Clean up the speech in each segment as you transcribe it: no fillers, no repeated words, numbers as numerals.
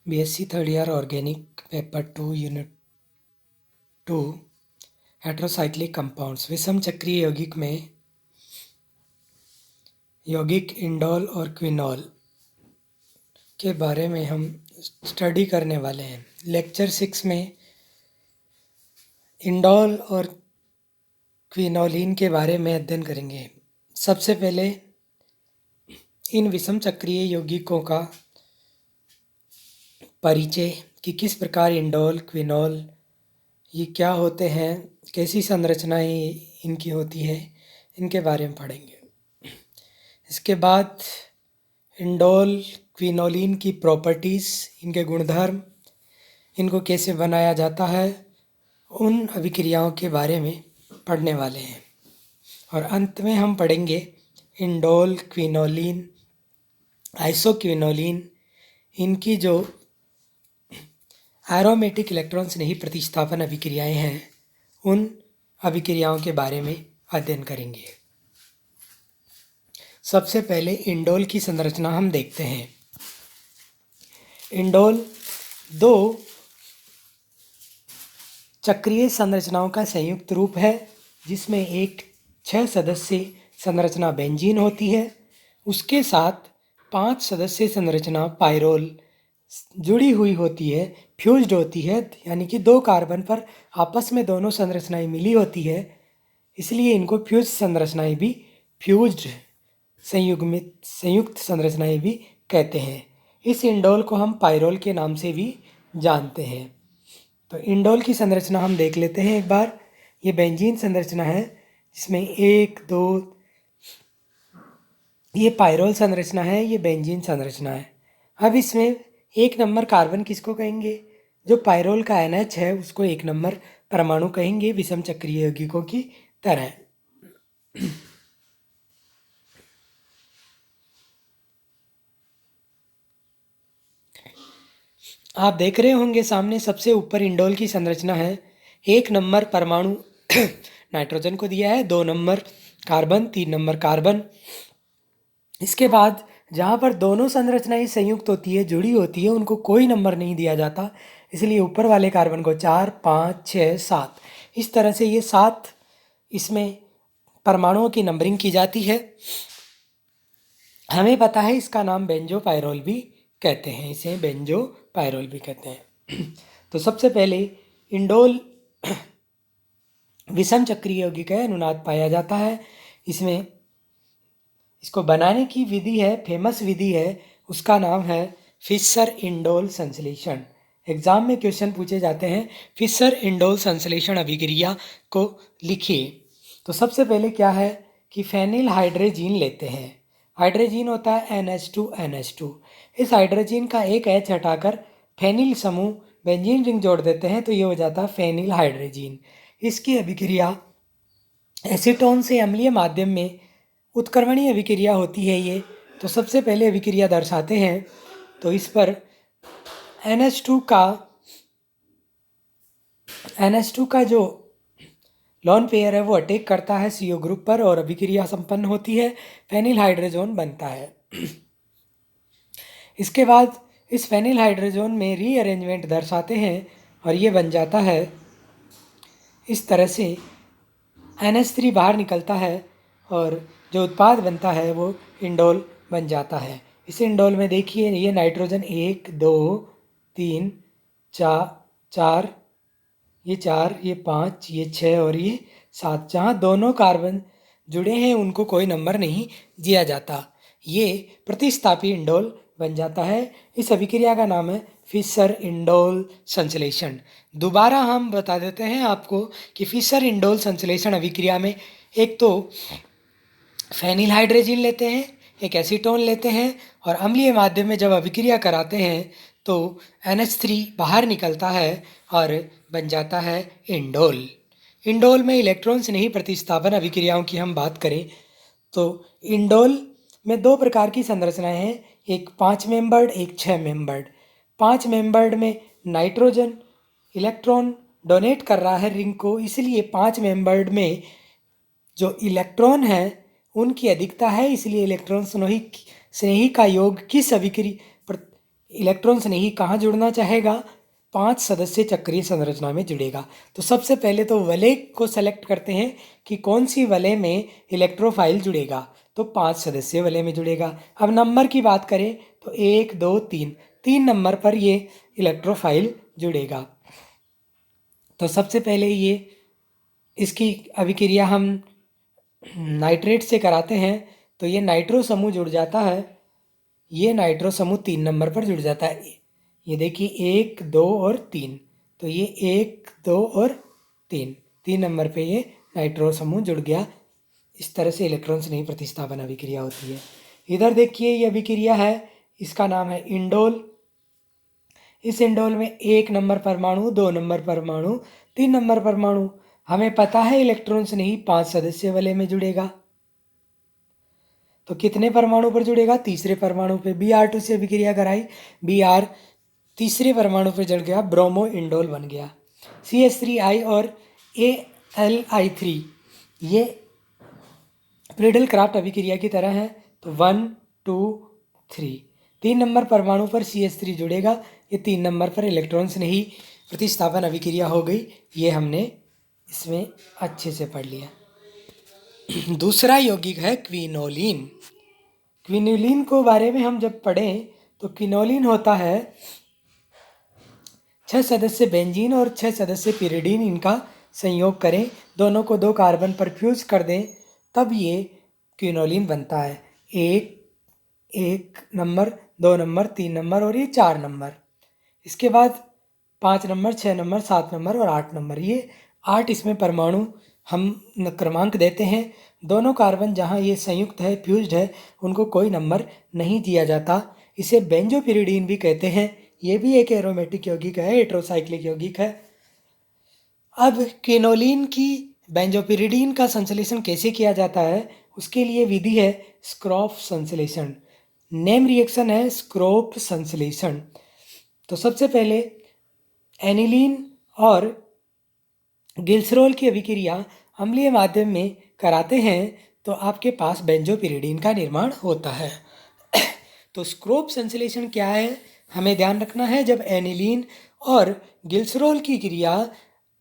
BSc third year organic paper 2 unit 2 heterocyclic compounds विषम चक्रीय यौगिक में यौगिक इंडोल और क्विनोल के बारे में हम स्टडी करने वाले हैं। लेक्चर 6 में इंडोल और क्विनोलिन के बारे में अध्ययन करेंगे। सबसे पहले इन विषम चक्रीय यौगिकों का परिचय कि किस प्रकार इंडोल क्विनोल ये क्या होते हैं, कैसी संरचनाएं इनकी होती है, इनके बारे में पढ़ेंगे। इसके बाद इंडोल क्विनोलिन की प्रॉपर्टीज़, इनके गुणधर्म, इनको कैसे बनाया जाता है, उन अभिक्रियाओं के बारे में पढ़ने वाले हैं। और अंत में हम पढ़ेंगे इंडोल क्विनोलिन आइसोक्विनोलिन, इनकी जो एरोमेटिक इलेक्ट्रॉन स्नेही प्रतिस्थापन अभिक्रियाएं हैं, उन अभिक्रियाओं के बारे में अध्ययन करेंगे। सबसे पहले इंडोल की संरचना हम देखते हैं। इंडोल दो चक्रीय संरचनाओं का संयुक्त रूप है, जिसमें एक 6 सदस्यीय संरचना बेंजीन होती है, उसके साथ 5 सदस्यीय संरचना पायरोल जुड़ी हुई होती है, फ्यूज्ड होती है, यानी कि 2 कार्बन पर आपस में दोनों संरचनाएं मिली होती है, इसलिए इनको फ्यूज संरचनाएं भी, फ्यूज्ड संयुक्त संरचनाएं भी कहते हैं। इस इंडोल को हम पायरोल के नाम से भी जानते हैं। तो इंडोल की संरचना हम देख लेते हैं एक बार। ये बेंजीन संरचना है, जिसमें 1 2, ये पायरोल संरचना है, ये बेंजीन संरचना है। अब इसमें 1 नंबर कार्बन किसको कहेंगे? जो पायरोल का NH है उसको 1 नंबर परमाणु कहेंगे, विषम चक्रीय यौगिकों की तरह। आप देख रहे होंगे सामने सबसे ऊपर इंडोल की संरचना है। 1 नंबर परमाणु नाइट्रोजन को दिया है, 2 नंबर कार्बन, 3 नंबर कार्बन। इसके बाद जहाँ पर दोनों संरचनाएं संयुक्त होती है, जुड़ी होती है, उनको कोई नंबर नहीं दिया जाता, इसलिए ऊपर वाले कार्बन को 4 5 6 7 इस तरह से ये 7 इसमें परमाणुओं की नंबरिंग की जाती है। हमें पता है इसका नाम बेंजो पायरोल भी कहते हैं, इसे बेंजो पायरोल भी कहते हैं। तो सबसे पहले इंडोल विषम चक्रीय यौगिक है, अनुनाद पाया जाता है। इसमें इसको बनाने की विधि है, फेमस विधि है, उसका नाम है फिशर इंडोल संश्लेषण। एग्जाम में क्वेश्चन पूछे जाते हैं, फिशर इंडोल संश्लेषण अभिक्रिया को लिखिए। तो सबसे पहले क्या है कि फेनिल हाइड्रोजीन लेते हैं। हाइड्रोजीन होता है NH2NH2। इस हाइड्रोजीन का एक H हटाकर फेनिल समूह बेंजीन रिंग जोड़ देते हैं, तो ये हो जाता है फेनिल हाइड्रोजीन। इसकी अभिक्रिया एसीटोन से अम्लीय माध्यम में उत्क्रमणीय अभिक्रिया होती है ये। तो सबसे पहले अभिक्रिया दर्शाते हैं, तो इस पर NH2 का जो लॉन पेयर है वो अटैक करता है CO ग्रुप पर और अभिक्रिया संपन्न होती है, फेनिल हाइड्रोजन बनता है। इसके बाद इस फेनिल हाइड्रोजन में रीअरेंजमेंट दर्शाते हैं और ये बन जाता है इस तरह से। NH3 बाहर निकलता है और जो उत्पाद बनता है वो इंडोल बन जाता है। इस इंडोल में देखिए, ये नाइट्रोजन 1 2 3 4, ये 4, ये 5, ये 6 और ये 7, जहाँ दोनों कार्बन जुड़े हैं उनको कोई नंबर नहीं दिया जाता, ये प्रतिस्थापी इंडोल बन जाता है। इस अभिक्रिया का नाम है फिशर इंडोल संश्लेषण। दोबारा हम बता देते हैं आपको कि फिशर इंडोल संश्लेषण अभिक्रिया में एक तो फेनिल हाइड्रोजीन लेते हैं, एक एसीटोन लेते हैं और अम्लीय माध्यम में जब अभिक्रिया कराते हैं तो NH3 बाहर निकलता है और बन जाता है इंडोल। इंडोल में इलेक्ट्रॉन स्नेही प्रतिस्थापन अभिक्रियाओं की हम बात करें तो इंडोल में 2 प्रकार की संरचनाएं हैं, एक 5 मेंबर्ड, एक 6 मेंबर्ड। 5 मेंबर्ड में नाइट्रोजन इलेक्ट्रॉन डोनेट कर रहा है रिंग को, इसलिए 5 मेंबर्ड में जो इलेक्ट्रॉन है उनकी अधिकता है, इसलिए इलेक्ट्रॉन स्नेही का योग किस इलेक्ट्रॉन्स नहीं कहाँ जुड़ना चाहेगा, 5 सदस्य चक्रीय संरचना में जुड़ेगा। तो सबसे पहले तो वलय को सेलेक्ट करते हैं कि कौन सी वलय में इलेक्ट्रोफाइल जुड़ेगा, तो 5 सदस्य वलय में जुड़ेगा। अब नंबर की बात करें तो 1 2 3, 3 नंबर पर ये इलेक्ट्रोफाइल जुड़ेगा। तो सबसे पहले ये इसकी अभिक्रिया हम नाइट्रेट से कराते हैं, तो ये नाइट्रो समूह जुड़ जाता है। ये नाइट्रो समूह 3 नंबर पर जुड़ जाता है। ये देखिए 1 2 और 3, तो ये 1 2 और 3 नंबर पे ये नाइट्रो समूह जुड़ गया। इस तरह से इलेक्ट्रॉन स्नेही प्रतिस्थापन अभिक्रिया होती है। इधर देखिए ये अभिक्रिया है, इसका नाम है इंडोल। इस इंडोल में 1 नंबर परमाणु, 2 नंबर परमाणु, 3 नंबर परमाणु। हमें पता है इलेक्ट्रॉन स्नेही 5 सदस्य वलय में जुड़ेगा। तो कितने परमाणु पर जुड़ेगा, तीसरे परमाणु पे। Br2 से अभिक्रिया कराई, Br तीसरे परमाणु पे जुड़ गया, ब्रोमो इंडोल बन गया। CH3I और Al3 ये प्रीडल क्राफ्ट अभिक्रिया की तरह है। तो 1 2 3, 3 नंबर परमाणु पर CH3 जुड़ेगा। ये 3 नंबर पर इलेक्ट्रॉन्स नहीं प्रतिस्थापन अभिक्रिया हो गई। ये हमने इसमें अच्छे से पढ़ लिया। दूसरा यौगिक है क्विनोलिन। क्विनोलिन को बारे में हम जब पढ़ें तो क्विनोलिन होता है 6 सदस्य बेंजीन और 6 सदस्य पिरिडीन, इनका संयोग करें, दोनों को 2 कार्बन पर फ्यूज कर दें, तब ये क्विनोलिन बनता है। 1 नंबर, 2 नंबर, 3 नंबर और ये 4 नंबर। इसके बाद 5 नंबर, 6 नंबर, 7 नंबर और 8 नंबर। ये 8 इसमें परमाणु हम क्रमांक देते हैं। दोनों कार्बन जहाँ ये संयुक्त है, फ्यूज्ड है, उनको कोई नंबर नहीं दिया जाता। इसे बेंजोपिरिडीन भी कहते हैं। ये भी एक एरोमेटिक यौगिक है, हेटेरोसाइक्लिक यौगिक है। अब क्विनोलिन की बेंजोपिरिडीन का संश्लेषण कैसे किया जाता है, उसके लिए विधि है स्क्रॉफ संश्लेषण। नेम रिएक्शन है स्क्रॉफ संश्लेषण। तो सबसे पहले एनिलीन और ग्लिसरॉल की अभिक्रिया अम्लीय माध्यम में कराते हैं, तो आपके पास बेंजोपिरिडीन का निर्माण होता है। तो स्क्रॉफ संश्लेषण क्या है, हमें ध्यान रखना है। जब एनिलीन और ग्लिसरॉल की क्रिया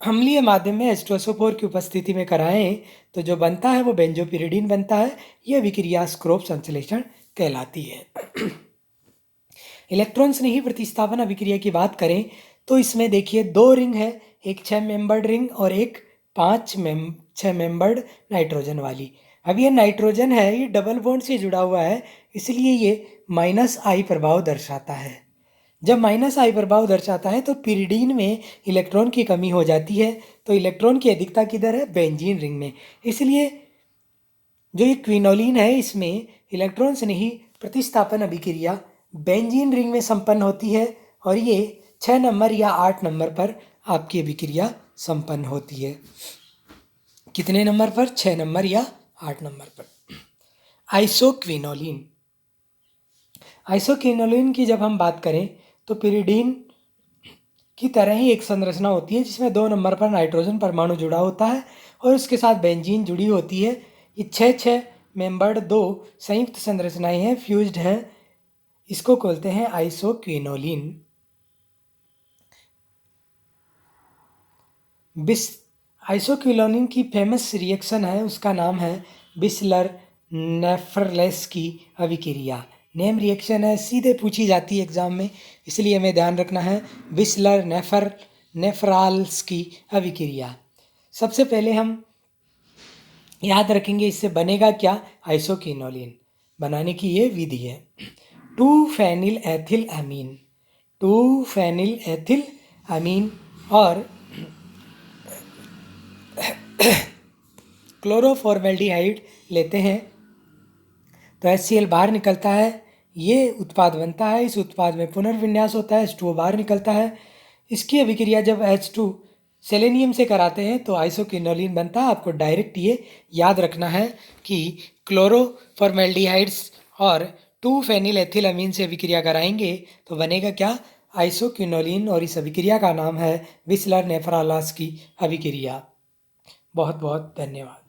अम्लीय माध्यम में H2SO4 की उपस्थिति में कराएं, तो जो बनता है वो बेंजोपिरिडीन बनता है। यह अभिक्रिया स्क्रॉफ संश्लेषण कहलाती है। इलेक्ट्रॉन स्नेही प्रतिस्थापन अभिक्रिया की बात करें तो इसमें देखिए 2 रिंग है, एक 6 मेंबर्ड रिंग और एक 6 मेंबर्ड नाइट्रोजन वाली। अब ये नाइट्रोजन है, ये डबल बॉन्ड से जुड़ा हुआ है, इसलिए ये -I प्रभाव दर्शाता है। जब -I प्रभाव दर्शाता है तो पिरिडीन में इलेक्ट्रॉन की कमी हो जाती है। तो इलेक्ट्रॉन की अधिकता किधर है, बेंजीन रिंग में। इसलिए जो ये क्विनोलिन है, इसमें इलेक्ट्रॉन स्नेही प्रतिस्थापन अभिक्रिया बेंजीन रिंग में संपन्न होती है और ये 6 नंबर या 8 नंबर पर आपकी अभिक्रिया संपन्न होती है। कितने नंबर पर, 6 नंबर या 8 नंबर पर। आइसोक्विनोलिन। आइसोक्विनोलिन की जब हम बात करें तो पिरिडीन की तरह ही एक संरचना होती है, जिसमें 2 नंबर पर नाइट्रोजन परमाणु जुड़ा होता है और उसके साथ बेंजीन जुड़ी होती है। ये 6 मेंबर्ड 2 संयुक्त संरचनाएं हैं, फ्यूज्ड हैं। इसको बोलते हैं आइसोक्विनोलिन। आइसोक्विनोलिन की फेमस रिएक्शन है, उसका नाम है बिस्लर नेफरलेस्की अभिक्रिया। नेम रिएक्शन है, सीधे पूछी जाती है एग्जाम में, इसलिए हमें ध्यान रखना है बिस्लर नेफराल्स्की अभिक्रिया। सबसे पहले हम याद रखेंगे इससे बनेगा क्या, आइसोक्विनोलिन बनाने की ये विधि है। 2-फेनिल एथिल अमीन, 2-फेनिल एथिल अमीन और क्लोरोफॉर्मेल्डिहाइड लेते हैं, तो HCl बाहर निकलता है, ये उत्पाद बनता है। इस उत्पाद में पुनर्विन्यास होता है, H2O बाहर निकलता है। इसकी अभिक्रिया जब H2 सेलेनियम से कराते हैं तो आइसोक्विनोलिन बनता है। आपको डायरेक्ट ये याद रखना है कि क्लोरोफॉर्मेल्डिहाइड्स और 2-फेनिल एथिल अमीन से अभिक्रिया कराएंगे तो बनेगा क्या, आइसोक्विनोलिन। और इस अभिक्रिया का नाम है बिस्लर नेफराल्स्की अभिक्रिया। बहुत बहुत धन्यवाद।